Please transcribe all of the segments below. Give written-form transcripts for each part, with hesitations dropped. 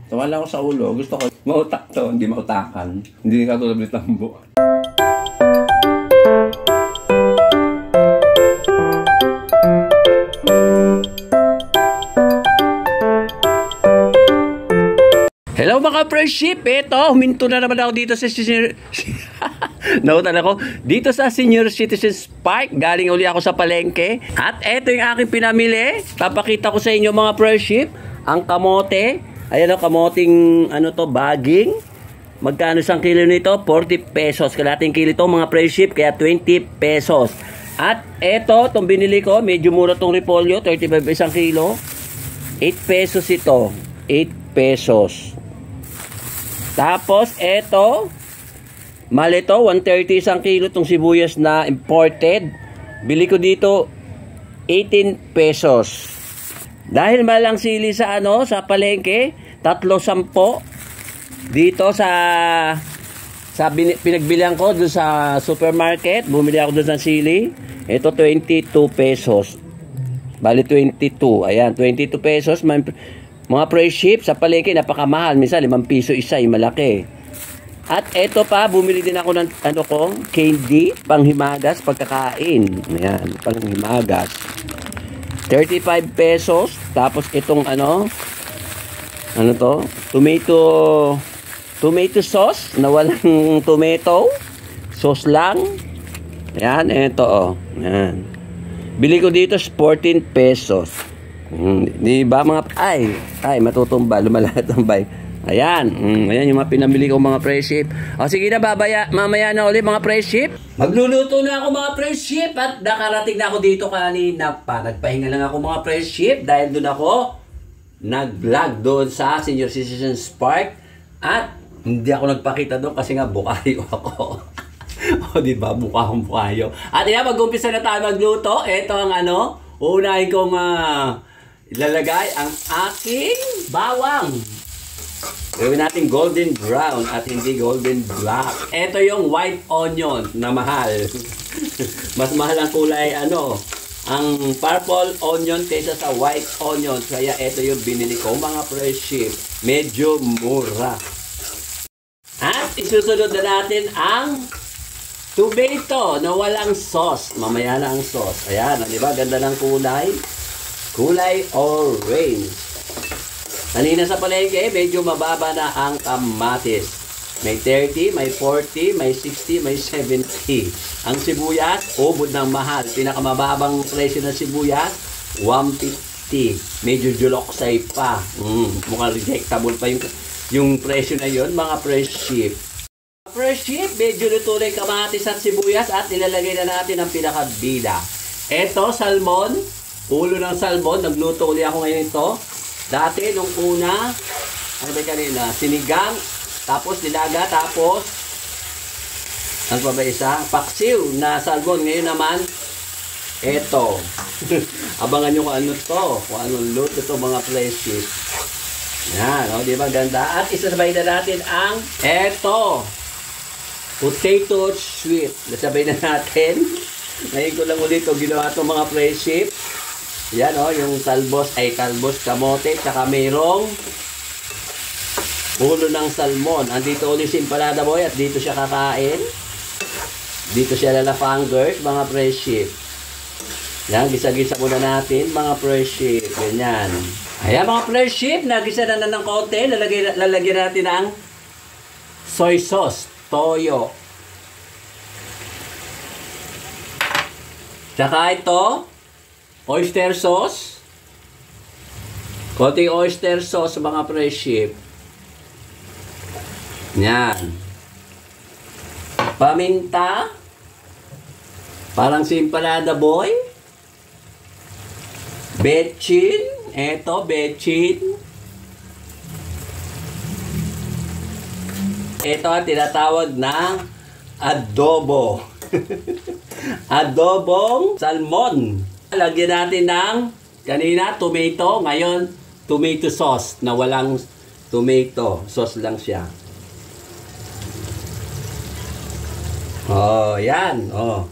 Tawala ako sa ulo. Gusto ko mautak to, hindi mautakan. Hindi katulad ng tambo. Hello mga friendship! Ito, huminto na naman ako dito sa senior... Nautan ako. Dito sa Senior Citizens Park. Galing uli ako sa palengke. At ito yung aking pinamili. Papakita ko sa inyo mga friendship. Ang kamote. Ayan o, kamoting ano to, baging. Magkano isang kilo nito? 40 pesos. Kalating kilo ito mga friendship. Kaya 20 pesos. At ito, itong binili ko. Medyo mura itong repolyo. 35 isang kilo. 8 pesos ito. 8 pesos. Tapos, ito, mali to, 130 isang kilo itong sibuyas na imported. Bili ko dito, 18 pesos. Dahil malang sili sa ano, sa palengke, 3.10 dito sa pinagbilihan ko doon sa supermarket. Bumili ako doon ng sili. Ito, 22 pesos. Bali, 22. Ayan, 22 pesos. Mga fresh ship sa palengke napakamahal, minsan 5 piso isa, yung malaki. At eto pa, bumili din ako ng ano ko, candy, panghimagas, pagkakain. Ayan, panghimagas. 35 pesos. Tapos itong ano to? Tomato sauce na walang tomato. Sauce lang. Ayan, eto oh. Ayan. Bili ko dito 14 pesos. Di ba mga ay matutumba, lumalatambay. Ayan, ayan yung mga pinamili ko mga friendship. O sige na, mamaya na ulit mga friendship. Magluluto na ako mga friendship at nakarating na ako dito kanina pa. Nagpahinga lang ako mga friendship dahil doon ako nag-vlog doon sa Senior Citizens Park at hindi ako nagpakita doon kasi nga bukayo ako. O di ba, bukayo. At yan, mag-umpisa na tayo magluto. Ito ang ano, unahin kong ilalagay ang aking bawang. Gawin natin golden brown at hindi golden black. Ito yung white onion na mahal. Mas mahal ang kulay ano, ang purple onion kaysa sa white onion. Kaya ito yung binili ko mga friendship. Medyo mura. At isusunod na natin ang tomato na walang sauce. Mamaya na ang sauce. Ayan, di ba? Ganda ng kulay. Kulay orange. Kanina sa palengke, medyo mababa na ang kamatis. May 30, may 40, may 60, may 70. Ang sibuyas, ubod ng mahal. Pinakamababang presyo ng sibuyas, 150. Medyo juloksay pa. Mukhang rejectable pa yung presyo na yon mga friendship. Friendship, medyo luto na yung kamatis at sibuyas at ilalagay na natin ang pinakabida. Ito, salmon. Ulo ng salmon, nagluto ulit ako ngayon ito. Dati, nung una, ano ba kanina? Sinigang, tapos nilaga, tapos, ano pa ba isa? Paksiw na salmon. Ngayon naman, eto. Abangan nyo kung ano to, kung anong luto ito mga friendship. Yan, o, di ba ganda? At isasabay na natin ang eto. Potato sweet. Nasabay na natin. Ngayon ko lang ulit ito ginawa ito mga friendship. Yan o, yung talbos, kamote, tsaka mayroong ulo ng salmon. Andito ulit si Empanada Boy at dito siya kakain. Dito siya lalafangers, mga friendship. Yan, gisa-gisa muna natin, mga friendship. Ganyan. Ayan, mga friendship, nagisa na ng konti. Lalagyan natin ang soy sauce, toyo. Tsaka ito, oyster sauce. Konting oyster sauce mga friendship. Yan. Paminta. Parang si Empanada Boy. Bechin. Eto, bechin. Ito ang tinatawag na adobo. Adobong salmon. Lagyan natin ng kanina tomato, ngayon tomato sauce na walang tomato. Sauce lang siya. Oh, yan. Oh.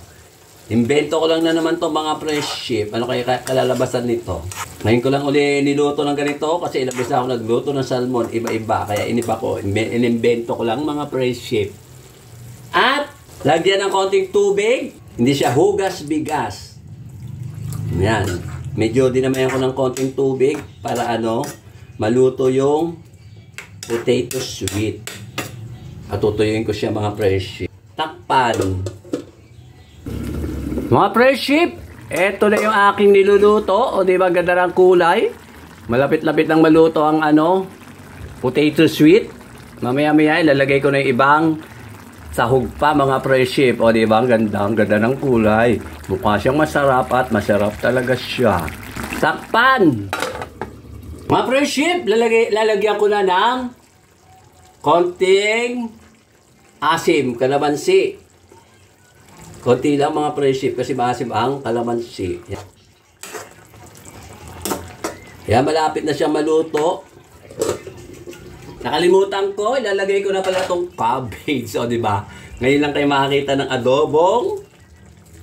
Invento ko lang na naman to mga friendship. Ano kaya kalalabasan nito? Ngayon ko lang uli niluto ng ganito kasi ilang beses na ako nagluto ng salmon, iba-iba. Kaya iniba ko, inimbento ko lang mga fresh ship. At lagyan ng konting tubig, hindi siya hugas bigas. Yan. Medyo dinamayan ko ng konting tubig para maluto yung potato sweet. At tutuyuin ko siya mga fresh ship. Takpan. Mga fresh ship, eto na yung aking niluluto. O diba ganda ng kulay? Malapit-lapit ng maluto ang potato sweet. Mamaya-maya ilalagay ko na yung ibang sahog pa mga fresh ship. O diba ang ganda ng kulay. Mukha siyang masarap at masarap talaga siya. Takpan! Mga fresh ship, lalagyan ko na ng konting asim, kalamansi. Konti lang mga fresh ship kasi maasim ang kalamansi. Yan, malapit na siya maluto. Nakalimutan ko, ilalagay ko na pala itong cabbage. O, diba? Ngayon lang kayo makakita ng adobong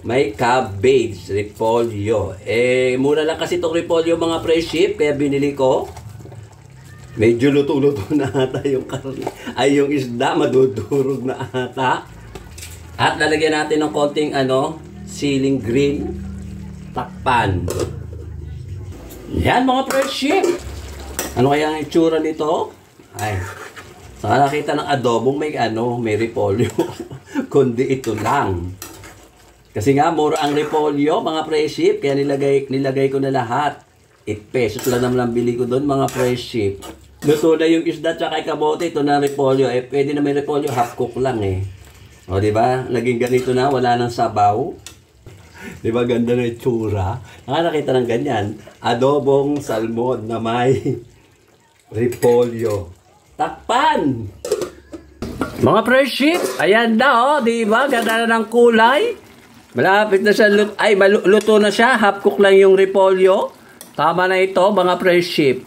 may cabbage, repolyo. Mura lang kasi itong repolyo mga fresh ship, kaya binili ko. Medyo luto-luto na ata yung karne. Ay, yung isda, madudurog na ata. At lalagyan natin ng konting siling green. Takpan. Yan mga fresh ship. Ano kaya ang itsura nito? Ay, saka nakita ng adobong may repolyo. Kundi ito lang. Kasi nga, mura ang repolyo, mga fresh ship. Kaya nilagay ko na lahat. 8 pesos lang naman bili ko doon, mga fresh ship. Luto na yung isda tsaka kamote. Ito na repolyo. Pwede na may repolyo, half cook lang O, diba? Naging ganito na, wala nang sabaw. Diba, ganda na itsura. Nakakita ng ganyan. Adobong salmon na may repolyo. Takpan! Mga fresh ship, ayan na diba? Ganda na ng kulay. Malapit na siya, luto na siya. Half cook lang yung repolyo. Tama na ito, mga fresh ship.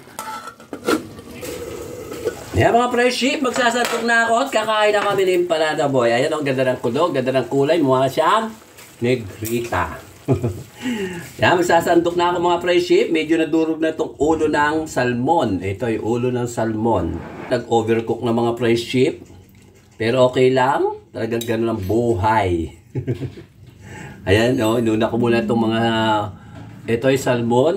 Yan mga fresh ship, magsasantok na ako at kakain na kami ng empanada boy. Ayan ganda ng kulog, ganda ng kulay, mukha siyang negrita. Yan, magsasantok na ako mga fresh ship. Medyo nadurog na itong ulo ng salmon. Ito yung ulo ng salmon. Nag-overcook na mga fresh ship. Pero okay lang, talagang gano'n ang buhay. Ayan, inuna ko muna itong mga, ito yung salmon.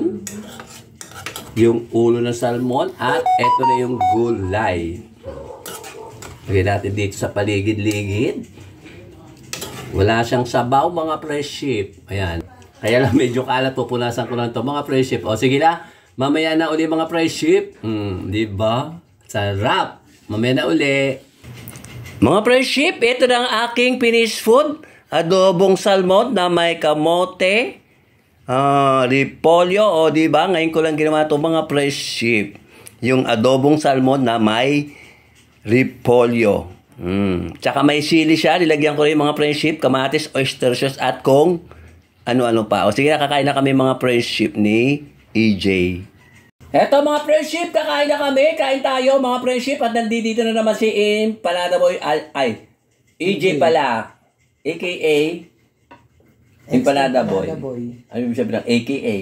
Yung ulo ng salmon at eto na yung gulay. Lagyan natin dito sa paligid-ligid. Wala siyang sabaw mga fresh ship. Ayan. Kaya lang medyo kalat, pupunasan ko lang ito mga fresh ship. O sige na, mamaya na uli mga fresh ship. Diba? Sarap. Mamaya na uli. Mga fresh ship, ito na ang aking finished food. Adobong salmon na may kamote. Repolyo, diba? Ngayon ko lang ginawa ito mga fresh ship. Yung adobong salmon na may repolyo. Tsaka may sili siya. Nilagyan ko rin mga fresh ship, kamatis, oyster sauce, at kung ano-ano pa. O sige, nakakain na kami mga fresh ship ni EJ. Eto mga fresh ship, kakain na kami. Kain tayo mga fresh ship. At nandito na naman si Empanada Boy. EJ pala. AKA Empanada Boy. Ano ibig sabihin ng AKA?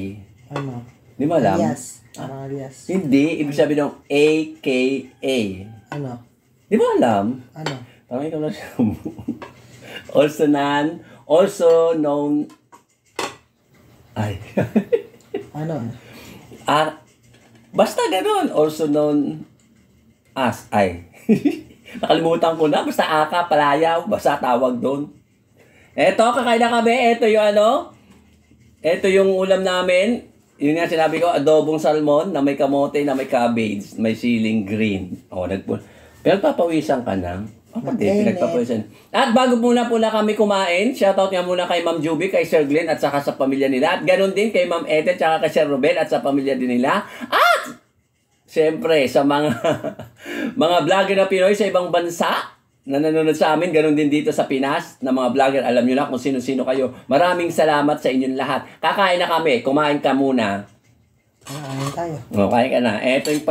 Ano? Di mo alam? Alias. Alias. Hindi, ibig sabihin ng AKA. Ano? Di mo alam? Ano? Parang ikaw lang siya. Also known... Ay. Ano? Basta ganun. Also known as. Ay. Nakalimutan ko na. Basta aka, palayaw. Basta tawag doon. Eto, kakain na kami. Eto yung Eto yung ulam namin. Yun nga sinabi ko, adobong salmon na may kamote, na may cabbage, may siling green. Pero papawisan ka na. Pinagpapawisan. At bago muna kami kumain, shoutout nga muna kay Ma'am Juby, kay Sir Glenn, at saka sa pamilya nila. At ganun din kay Ma'am Ethel, at kay Sir Robel, at sa pamilya din nila. At, siyempre, sa mga mga vlogger na Pinoy sa ibang bansa, na nanonood sa amin, ganun din dito sa Pinas, na mga vlogger, alam nyo na kung sino-sino kayo. Maraming salamat sa inyong lahat. Kakain na kami, kumain ka muna. Kain tayo. Kain ka na. Eto yung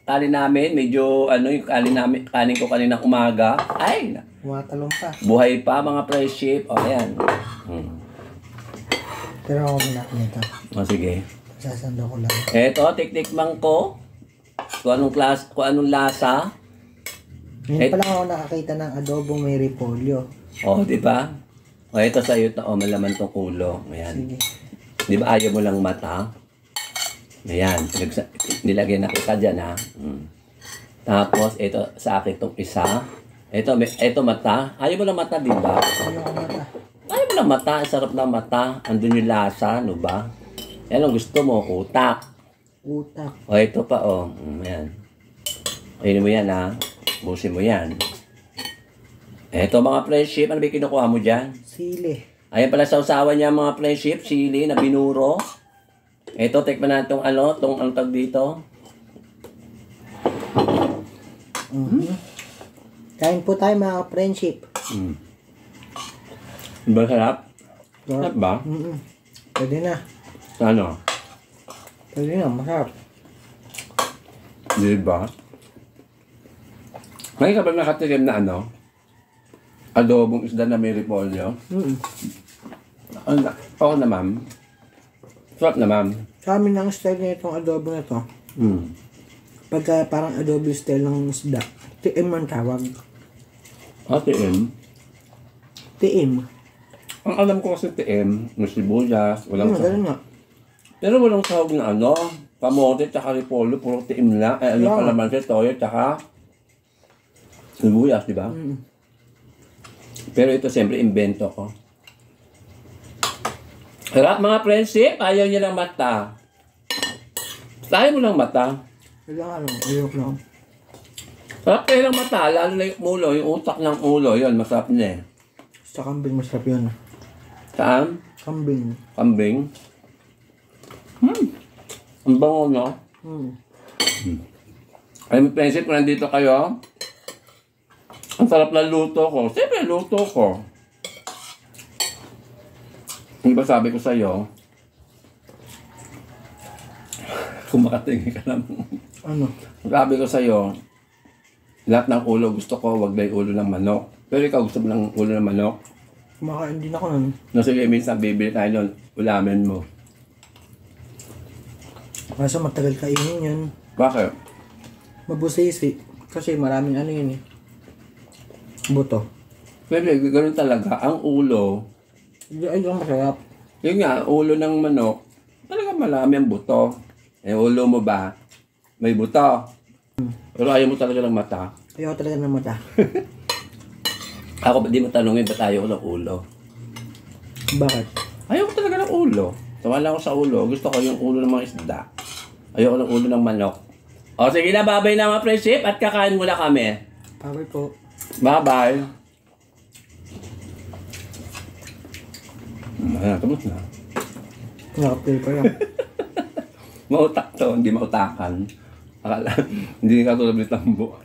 kanin namin, medyo, yung kanin ko kaninang umaga. Ay, Tumatalong pa. buhay pa mga fresh ship. Ayan. Pero ako muna nito. Sige. Sasando ko lang. Eto, tiktikman ko. Kung anong lasa. Ngayon pa lang ako nakakita ng adobong may repolyo. Oh, di ba? O, ito sa'yo to. Oh, malaman tong ulo. Ayan. Sige. Di ba ayaw mo lang mata? Ayan. Nilagay na kita dyan, ha? Tapos, ito sa akin tong isa. Ito mata. Ayaw mo lang mata, di ba? Ayoko mata. Ayaw mo lang mata. Sarap na mata. Andun yung lasa, no ba? Yan ang gusto mo. Utak. Utak. O, ito pa, oh. Ayan. Ayun mo yan, ha? Busin mo yan. Eto mga friendship, ano ba yung kinukuha mo dyan? Sili. Ayan pala sa usawa niya mga friendship, sili na binuro. Eto, tikman natin tong tag dito. Kain po tayo mga friendship. Ba sarap? Sarap ba? Pwede na. Ano? Pwede na, masarap. Di ba? Ngayon ka ba nakatikim na adobong isda na may repolyo? Oo naman. Sarap naman. Sa amin ang style na itong adobo na to. Pagka parang adobo style ng isda, tiim ang tawag. Tiim? Tiim. Ang alam ko kasi tiim, may sibuyas, walang Ganun nga. Pero walang sahog na kamote, tsaka repolyo, puro tiim lang. Pa naman siya, toyo, tsaka sibuyas, di ba? Pero ito siyempre invento ko. Sarap mga friendship, ayaw niya lang mata. Ayaw mo lang mata. Ayok lang. Sarap kayo lang mata, lalo na yung ulo, yung utak ng ulo, yun, masarap niya eh. Sa kambing masarap yun. Saan? Kambing. Kambing? Ang bango, no? Ay, mga friendship, kung nandito kayo, ang sarap na luto ko. Siyempre, luto ko. Hindi ba sabi ko sa'yo? Kung makatingin ka lang. Ano? Sabi ko sa'yo, lahat ng ulo gusto ko, wag na yung ulo ng manok. Pero ikaw gusto mo ng ulo ng manok? Kumakain din ako nun. No, sige, minsan bibili tayo nun, ulamin mo. Kaso matagal kainin yun. Bakit? Mabusisi. Kasi maraming ano yun eh. Buto. Pero ganoon talaga, ang ulo, Ay, ang masarap. yun nga, ulo ng manok, talaga marami ang buto. Eh, ulo mo ba, may buto. Pero ayaw mo talaga ng mata. Ayaw talaga ng mata. Ako, di mo tanongin, ba't ayaw ko ng ulo? Bakit? Ayaw ko talaga ng ulo. Tawala ko sa ulo. Gusto ko yung ulo ng mga isda. Ayaw ko ng ulo ng manok. O sige na, babay na mga friendship at kakain muna kami. Babay po. Bye-bye. Tapos na. Nakapil pa yan. Mautak to, hindi mautakan. Akala, hindi ka tulad ng tambo.